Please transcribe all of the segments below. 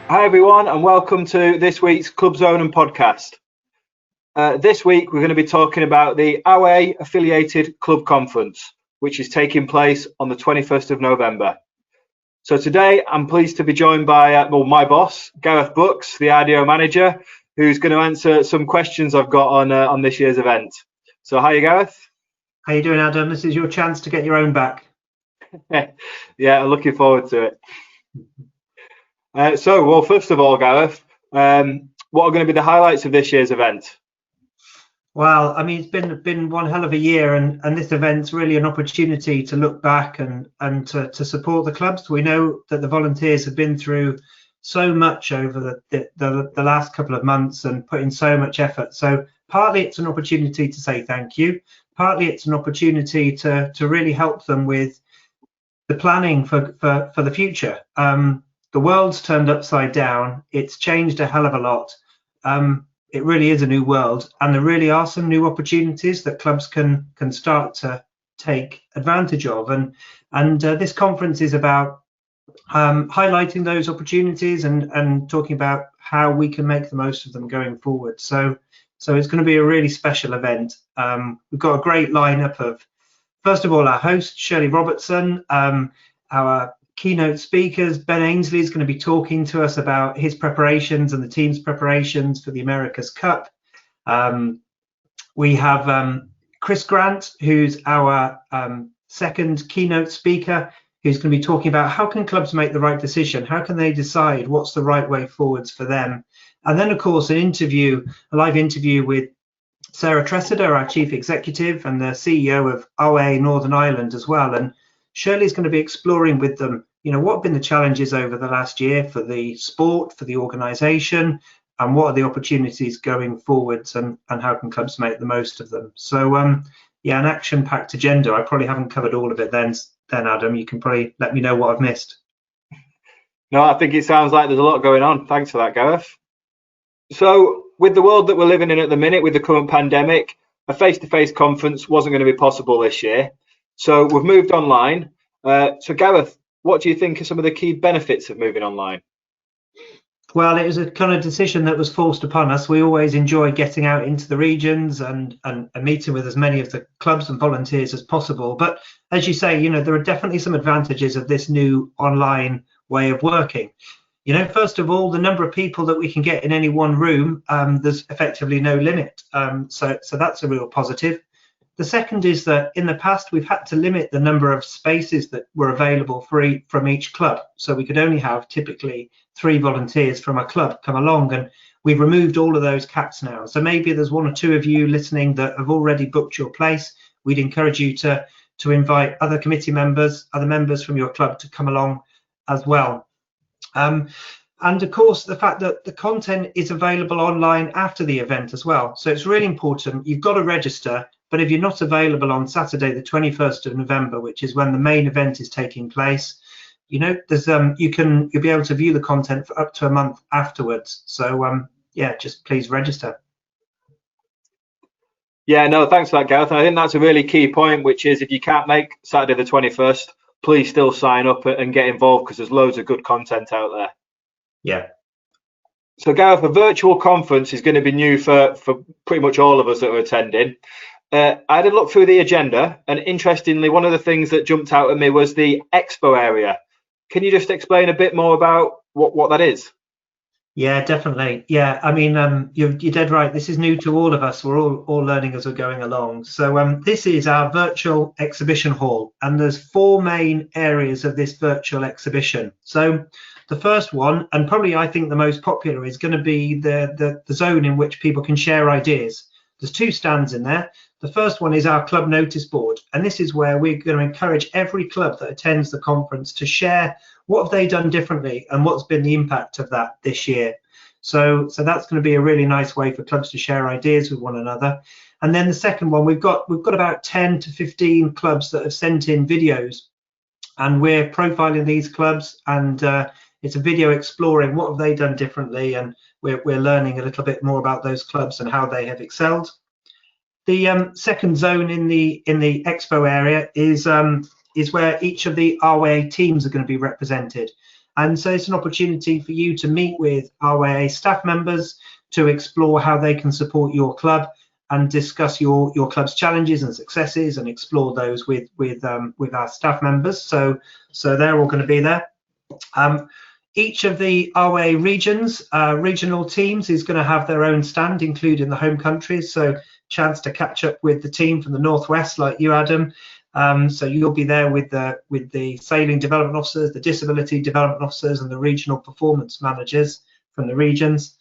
Hi everyone, and welcome to this week's Club Zone and podcast. This week we're going to be talking about the RYA affiliated club conference, which is taking place on the 21st of November. So today I'm pleased to be joined by my boss, Gareth Brooks, the RDO manager, who's going to answer some questions I've got on this year's event. So hi, Gareth. How you doing, Adam? This is your chance to get your own back. Yeah, looking forward to it. Well, first of all, Gareth, what are going to be the highlights of this year's event? Well, I mean, it's been one hell of a year, and this event's really an opportunity to look back and to support the clubs. We know that the volunteers have been through so much over the last couple of months and put in so much effort. So partly it's an opportunity to say thank you. Partly it's an opportunity to really help them with the planning for the future. The world's turned upside down. It's changed a hell of a lot. It really is a new world, and there really are some new opportunities that clubs can start to take advantage of. And this conference is about highlighting those opportunities and talking about how we can make the most of them going forward. So it's going to be a really special event. We've got a great lineup of, first of all, our host, Shirley Robertson, our keynote speakers. Ben Ainsley is going to be talking to us about his preparations and the team's preparations for the America's Cup. We have Chris Grant, who's our second keynote speaker, who's going to be talking about how can clubs make the right decision? How can they decide what's the right way forwards for them? And then, of course, a live interview with Sarah Tressida, our chief executive and the CEO of RYA Northern Ireland as well. And Shirley's going to be exploring with them, what have been the challenges over the last year for the sport, for the organisation, and what are the opportunities going forwards, and how can clubs make the most of them? So, an action-packed agenda. I probably haven't covered all of it then, Adam. You can probably let me know what I've missed. No, I think it sounds like there's a lot going on. Thanks for that, Gareth. So, with the world that we're living in at the minute, with the current pandemic, a face-to-face conference wasn't going to be possible this year. So we've moved online. So Gareth, what do you think are some of the key benefits of moving online? Well, it was a kind of decision that was forced upon us. We always enjoy getting out into the regions and meeting with as many of the clubs and volunteers as possible. But as you say, there are definitely some advantages of this new online way of working. First of all, the number of people that we can get in any one room, there's effectively no limit. So that's a real positive. The second is that in the past, we've had to limit the number of spaces that were available from each club. So we could only have typically 3 volunteers from a club come along, and we've removed all of those caps now. So maybe there's 1 or 2 of you listening that have already booked your place. We'd encourage you to invite other committee members, other members from your club to come along as well. And of course, the fact that the content is available online after the event as well. So it's really important. You've got to register. But if you're not available on Saturday, the 21st of November, which is when the main event is taking place, there's you'll be able to view the content for up to a month afterwards. So just please register. Yeah, no, thanks for that, Gareth. I think that's a really key point, which is if you can't make Saturday the 21st, please still sign up and get involved, because there's loads of good content out there. Yeah. So Gareth, a virtual conference is going to be new for pretty much all of us that are attending. I had a look through the agenda, and interestingly, one of the things that jumped out at me was the expo area. Can you just explain a bit more about what that is? Yeah, definitely. Yeah, I mean, you're dead right. This is new to all of us. We're all learning as we're going along. So this is our virtual exhibition hall, and there's 4 main areas of this virtual exhibition. So the first one, and probably I think the most popular, is going to be the zone in which people can share ideas. There's 2 stands in there. The first one is our club notice board, and this is where we're going to encourage every club that attends the conference to share what have they done differently and what's been the impact of that this year. So that's going to be a really nice way for clubs to share ideas with one another. And then the second one, we've got about 10 to 15 clubs that have sent in videos, and we're profiling these clubs, and it's a video exploring what have they done differently, and we're learning a little bit more about those clubs and how they have excelled. The second zone in the expo area is where each of the RYA teams are going to be represented. And so it's an opportunity for you to meet with RYA staff members to explore how they can support your club and discuss your club's challenges and successes and explore those with our staff members. So they're all going to be there. Each of the RYA regions, regional teams, is going to have their own stand, including the home countries. So chance to catch up with the team from the Northwest, like you, Adam. So you'll be there with the sailing development officers, the disability development officers, and the regional performance managers from the regions.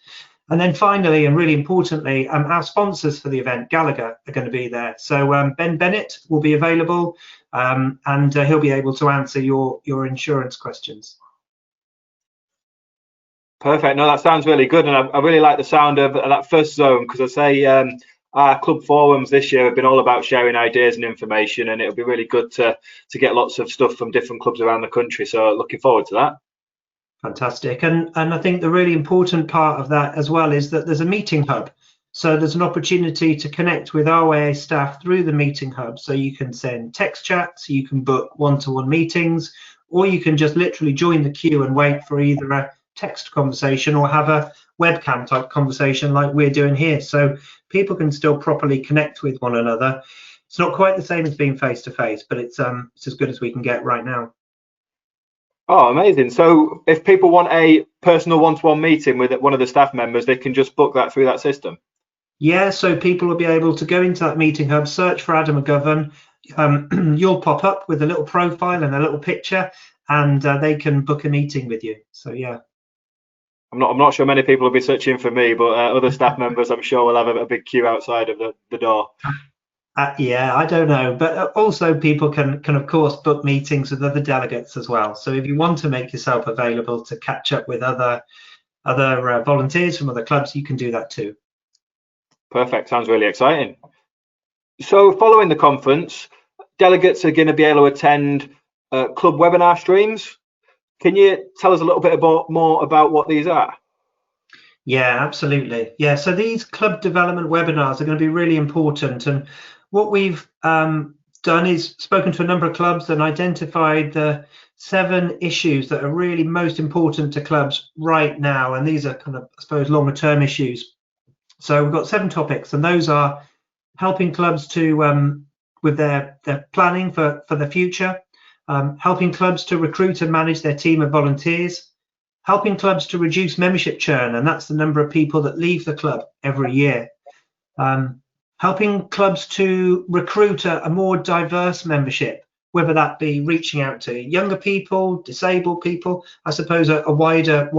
And then finally, and really importantly, our sponsors for the event, Gallagher, are going to be there. So Ben Bennett will be available, and he'll be able to answer your insurance questions. Perfect. No, that sounds really good, and I really like the sound of that first zone, because I say our club forums this year have been all about sharing ideas and information, and it'll be really good to get lots of stuff from different clubs around the country. So looking forward to that. Fantastic. And I think the really important part of that as well is that there's a meeting hub. So there's an opportunity to connect with RYA staff through the meeting hub. So you can send text chats, you can book one-to-one meetings, or you can just literally join the queue and wait for either a text conversation or have a webcam type conversation like we're doing here. So people can still properly connect with one another. It's not quite the same as being face to face, but it's as good as we can get right now. Oh, amazing. So if people want a personal one-to-one meeting with one of the staff members, they can just book that through that system? Yeah, so people will be able to go into that meeting hub, search for Adam McGovern. You'll pop up with a little profile and a little picture, and they can book a meeting with you. So, yeah. I'm not sure many people will be searching for me, but other staff members, I'm sure, will have a big queue outside of the door. Yeah, I don't know, but also people can of course book meetings with other delegates as well. So if you want to make yourself available to catch up with other volunteers from other clubs, you can do that too. Perfect. Sounds really exciting. So following the conference, delegates are going to be able to attend club webinar streams. Can you tell us a little bit more about what these are? Yeah, absolutely. Yeah, so these club development webinars are going to be really important, and what we've done is spoken to a number of clubs and identified the 7 issues that are really most important to clubs right now, and these are kind of, I suppose, longer term issues. So we've got 7 topics, and those are helping clubs to with their planning for the future, helping clubs to recruit and manage their team of volunteers, helping clubs to reduce membership churn, and that's the number of people that leave the club every year. Helping clubs to recruit a more diverse membership, whether that be reaching out to younger people, disabled people, I suppose a wider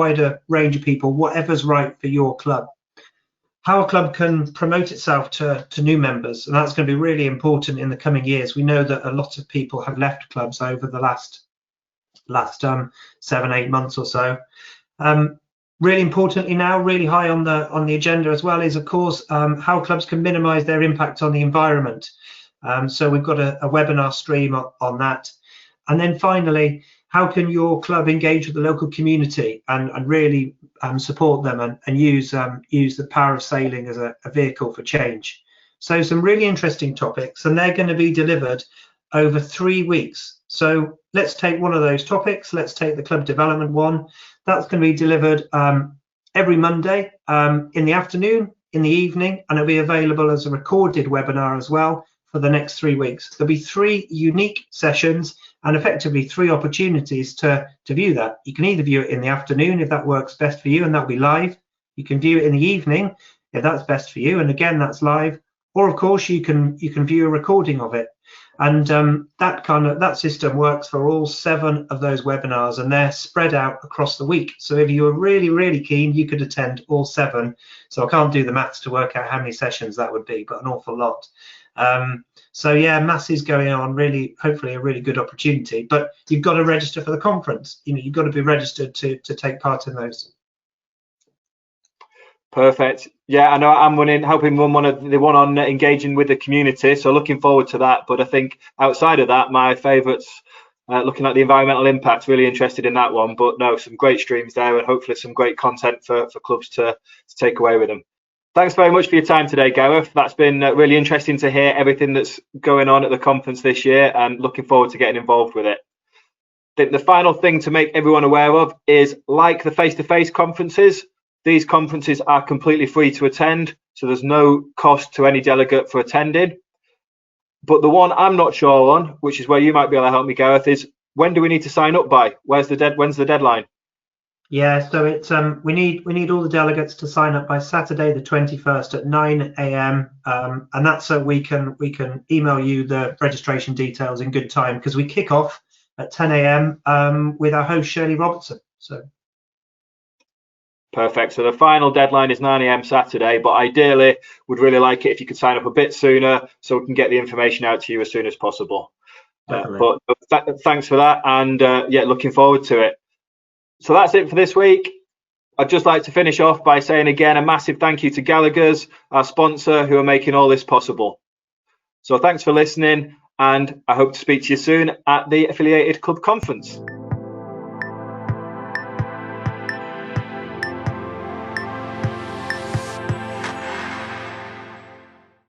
range of people, whatever's right for your club. How a club can promote itself to new members, and that's going to be really important in the coming years. We know that a lot of people have left clubs over the last 7-8 months or so. Really importantly now, really high on the agenda as well, is of course how clubs can minimise their impact on the environment. So we've got a webinar stream on that. And then finally, how can your club engage with the local community and really support them and use the power of sailing as a vehicle for change. So some really interesting topics, and they're going to be delivered over 3 weeks. So let's take one of those topics. Let's take the club development one. That's going to be delivered every Monday in the afternoon, in the evening, and it'll be available as a recorded webinar as well for the next 3 weeks. There'll be 3 unique sessions and effectively 3 opportunities to view that. You can either view it in the afternoon if that works best for you, and that'll be live. You can view it in the evening if that's best for you, and again, that's live. Or of course, you can view a recording of it. And that system works for all 7 of those webinars, and they're spread out across the week. So if you were really, really keen, you could attend all 7. So I can't do the maths to work out how many sessions that would be, but an awful lot. So yeah, masses going on, really, hopefully a really good opportunity. But you've got to register for the conference. You've got to be registered to take part in those. Perfect. Yeah, I know I'm helping run the one on engaging with the community, so looking forward to that. But I think outside of that, my favourites, looking at the environmental impact, really interested in that one. But no, some great streams there, and hopefully some great content for clubs to take away with them. Thanks very much for your time today, Gareth. That's been really interesting to hear everything that's going on at the conference this year, and looking forward to getting involved with it. think the final thing to make everyone aware of is, like the face-to-face conferences, these conferences are completely free to attend, so there's no cost to any delegate for attending. But the one I'm not sure on, which is where you might be able to help me, Gareth, is when do we need to sign up by? When's the deadline? Yeah, so it's we need all the delegates to sign up by Saturday the 21st at 9 a.m. And that's so we can email you the registration details in good time, because we kick off at 10 a.m. With our host Shirley Robertson. So perfect. So the final deadline is 9 a.m. Saturday, but ideally would really like it if you could sign up a bit sooner so we can get the information out to you as soon as possible. But thanks for that, and yeah, looking forward to it. So that's it for this week. I'd just like to finish off by saying again a massive thank you to Gallagher's, our sponsor, who are making all this possible. So thanks for listening, and I hope to speak to you soon at the Affiliated Club Conference.